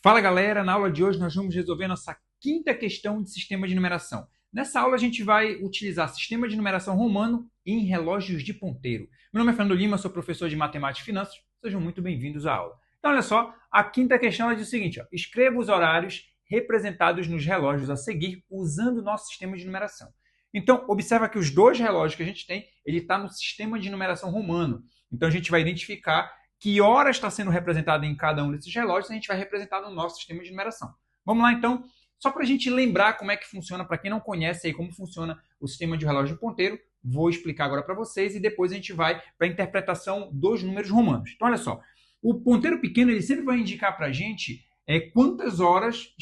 Fala galera, na aula de hoje nós vamos resolver nossa quinta questão de sistema de numeração. Nessa aula a gente vai utilizar sistema de numeração romano em relógios de ponteiro. Meu nome é Fernando Lima, sou professor de Matemática e Finanças, sejam muito bem-vindos à aula. Então olha só, a quinta questão ela diz o seguinte, escreva os horários representados nos relógios a seguir usando o nosso sistema de numeração. Então observa que os dois relógios que a gente tem, ele está no sistema de numeração romano. Então a gente vai identificar que hora está sendo representada em cada um desses relógios, a gente vai representar no nosso sistema de numeração. Vamos lá, então, só para a gente lembrar como é que funciona, para quem não conhece aí como funciona o sistema de relógio de ponteiro, vou explicar agora para vocês e depois a gente vai para a interpretação dos números romanos. Então, olha só, o ponteiro pequeno ele sempre vai indicar para a gente quantas horas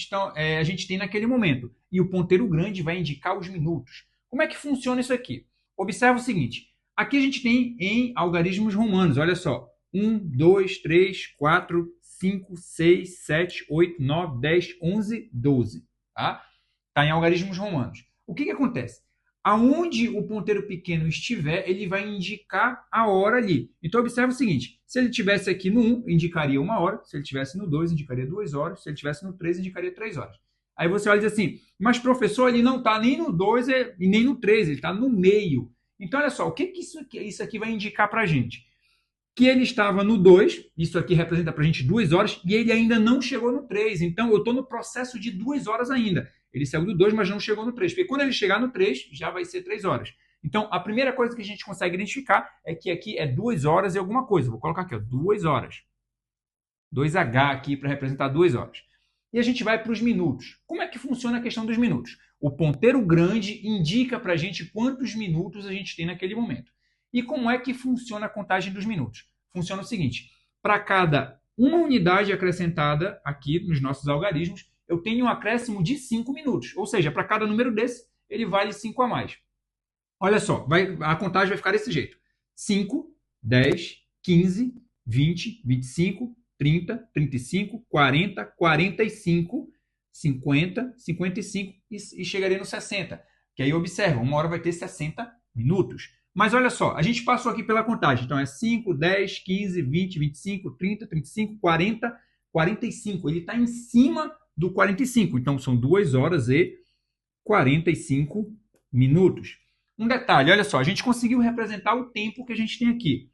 a gente tem naquele momento, e o ponteiro grande vai indicar os minutos. Como é que funciona isso aqui? Observa o seguinte, aqui a gente tem em algarismos romanos, olha só, 1, 2, 3, 4, 5, 6, 7, 8, 9, 10, 11, 12. Tá? Tá em algarismos romanos. O que acontece? Aonde o ponteiro pequeno estiver, ele vai indicar a hora ali. Então, observa o seguinte. Se ele estivesse aqui no 1, indicaria 1 hora. Se ele estivesse no 2, indicaria 2 horas. Se ele estivesse no 3, indicaria 3 horas. Aí você olha e diz assim, mas professor, ele não está nem no 2 e nem no 3, ele está no meio. Então, olha só, o que isso aqui vai indicar para a gente? Que ele estava no 2, isso aqui representa para a gente 2 horas, e ele ainda não chegou no 3. Então, eu estou no processo de 2 horas ainda. Ele saiu do 2, mas não chegou no 3. Porque quando ele chegar no 3, já vai ser 3 horas. Então, a primeira coisa que a gente consegue identificar é que aqui é 2 horas e alguma coisa. Vou colocar aqui, 2 horas. 2H aqui para representar 2 horas. E a gente vai para os minutos. Como é que funciona a questão dos minutos? O ponteiro grande indica para a gente quantos minutos a gente tem naquele momento. E como é que funciona a contagem dos minutos? Funciona o seguinte, para cada uma unidade acrescentada aqui nos nossos algarismos, eu tenho um acréscimo de 5 minutos. Ou seja, para cada número desse, ele vale 5 a mais. Olha só, a contagem vai ficar desse jeito. 5, 10, 15, 20, 25, 30, 35, 40, 45, 50, 55 e chegaria no 60. Que aí observa, uma hora vai ter 60 minutos. Mas olha só, a gente passou aqui pela contagem. Então é 5, 10, 15, 20, 25, 30, 35, 40, 45. Ele está em cima do 45. Então são 2 horas e 45 minutos. Um detalhe, olha só, a gente conseguiu representar o tempo que a gente tem aqui.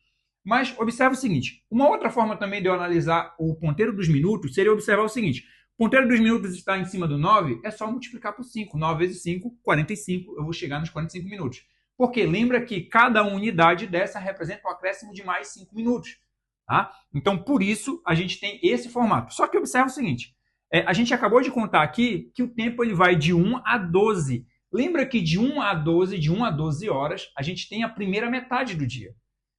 Mas observa o seguinte, uma outra forma também de eu analisar o ponteiro dos minutos seria observar o seguinte, o ponteiro dos minutos está em cima do 9, é só multiplicar por 5. 9 vezes 5, 45, eu vou chegar nos 45 minutos. Porque lembra que cada unidade dessa representa um acréscimo de mais 5 minutos. Tá? Então, por isso, a gente tem esse formato. Só que observa o seguinte, a gente acabou de contar aqui que o tempo ele vai de 1 a 12. Lembra que de 1 a 12, de 1 a 12 horas, a gente tem a primeira metade do dia.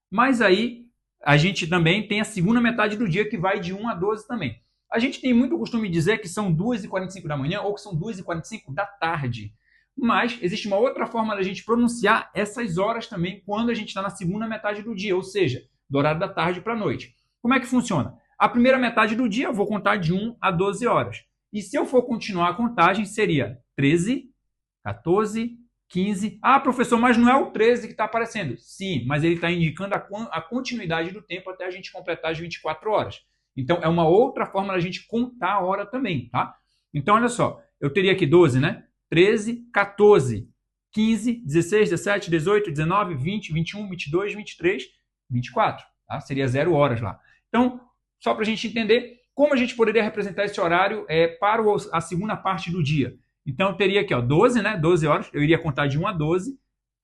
Mas aí, a gente também tem a segunda metade do dia, que vai de 1 a 12 também. A gente tem muito costume de dizer que são 2h45 da manhã ou que são 2h45 da tarde. Mas existe uma outra forma da gente pronunciar essas horas também quando a gente está na segunda metade do dia, ou seja, do horário da tarde para a noite. Como é que funciona? A primeira metade do dia eu vou contar de 1 a 12 horas. E se eu for continuar a contagem, seria 13, 14, 15... Ah, professor, mas não é o 13 que está aparecendo. Sim, mas ele está indicando a continuidade do tempo até a gente completar as 24 horas. Então, é uma outra forma da gente contar a hora também, tá? Então, olha só, eu teria aqui 12, né? 13, 14, 15, 16, 17, 18, 19, 20, 21, 22, 23, 24. Tá? Seria 0 horas lá. Então, só para a gente entender como a gente poderia representar esse horário para a segunda parte do dia. Então, eu teria aqui 12, né? 12 horas. Eu iria contar de 1 a 12.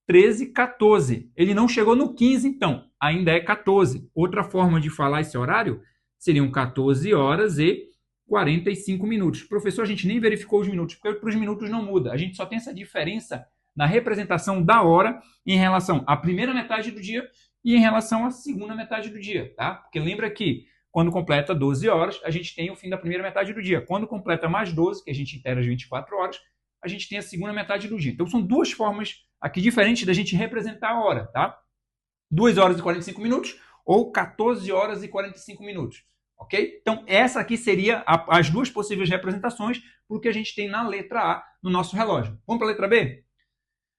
13, 14. Ele não chegou no 15, então. Ainda é 14. Outra forma de falar esse horário seriam 14 horas e 45 minutos. Professor, a gente nem verificou os minutos, porque para os minutos não muda. A gente só tem essa diferença na representação da hora em relação à primeira metade do dia e em relação à segunda metade do dia, tá? Porque lembra que quando completa 12 horas, a gente tem o fim da primeira metade do dia. Quando completa mais 12, que a gente integra as 24 horas, a gente tem a segunda metade do dia. Então, são duas formas aqui diferentes da gente representar a hora, tá? 2 horas e 45 minutos ou 14 horas e 45 minutos. Ok? Então, essa aqui seria as duas possíveis representações porque a gente tem na letra A no nosso relógio. Vamos para a letra B?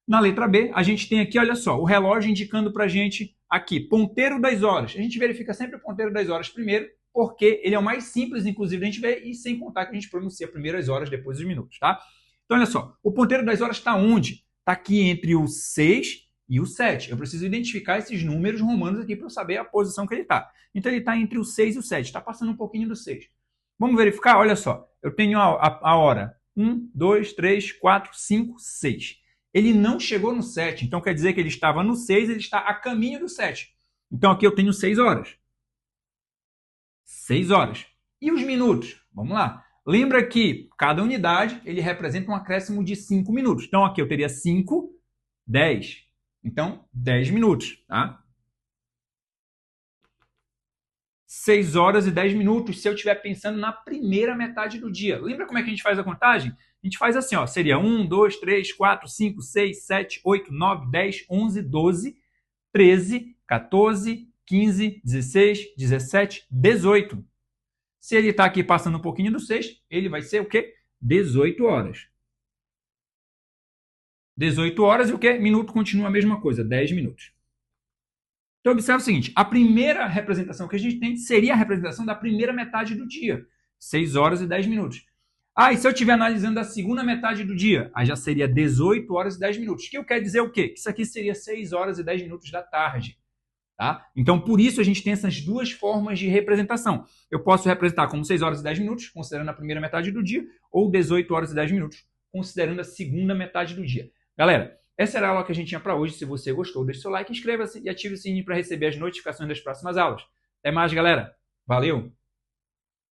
Na letra B, a gente tem aqui, olha só, o relógio indicando para a gente aqui, ponteiro das horas. A gente verifica sempre o ponteiro das horas primeiro, porque ele é o mais simples, inclusive, da gente ver, e sem contar que a gente pronuncia primeiro as horas, depois os minutos, tá? Então, olha só, o ponteiro das horas está onde? Está aqui entre o 6 e o 7. Eu preciso identificar esses números romanos aqui para eu saber a posição que ele está. Então, ele está entre o 6 e o 7. Está passando um pouquinho do 6. Vamos verificar? Olha só. Eu tenho a hora 1, 2, 3, 4, 5, 6. Ele não chegou no 7. Então, quer dizer que ele estava no 6, ele está a caminho do 7. Então, aqui eu tenho 6 horas. 6 horas. E os minutos? Vamos lá. Lembra que cada unidade ele representa um acréscimo de 5 minutos. Então, aqui eu teria 5, 10. Então, 10 minutos, tá? 6 horas e 10 minutos se eu estiver pensando na primeira metade do dia. Lembra como é que a gente faz a contagem? A gente faz assim, ó, seria 1, 2, 3, 4, 5, 6, 7, 8, 9, 10, 11, 12, 13, 14, 15, 16, 17, 18. Se ele está aqui passando um pouquinho do 6, ele vai ser o quê? 18 horas. 18 horas e o quê? Minuto continua a mesma coisa, 10 minutos. Então, observe o seguinte, a primeira representação que a gente tem seria a representação da primeira metade do dia, 6 horas e 10 minutos. Ah, e se eu estiver analisando a segunda metade do dia, aí já seria 18 horas e 10 minutos. Que eu quero dizer o quê? Que isso aqui seria 6 horas e 10 minutos da tarde. Tá? Então, por isso a gente tem essas duas formas de representação. Eu posso representar como 6 horas e 10 minutos, considerando a primeira metade do dia, ou 18 horas e 10 minutos, considerando a segunda metade do dia. Galera, essa era a aula que a gente tinha para hoje. Se você gostou, deixe seu like, inscreva-se e ative o sininho para receber as notificações das próximas aulas. Até mais, galera. Valeu!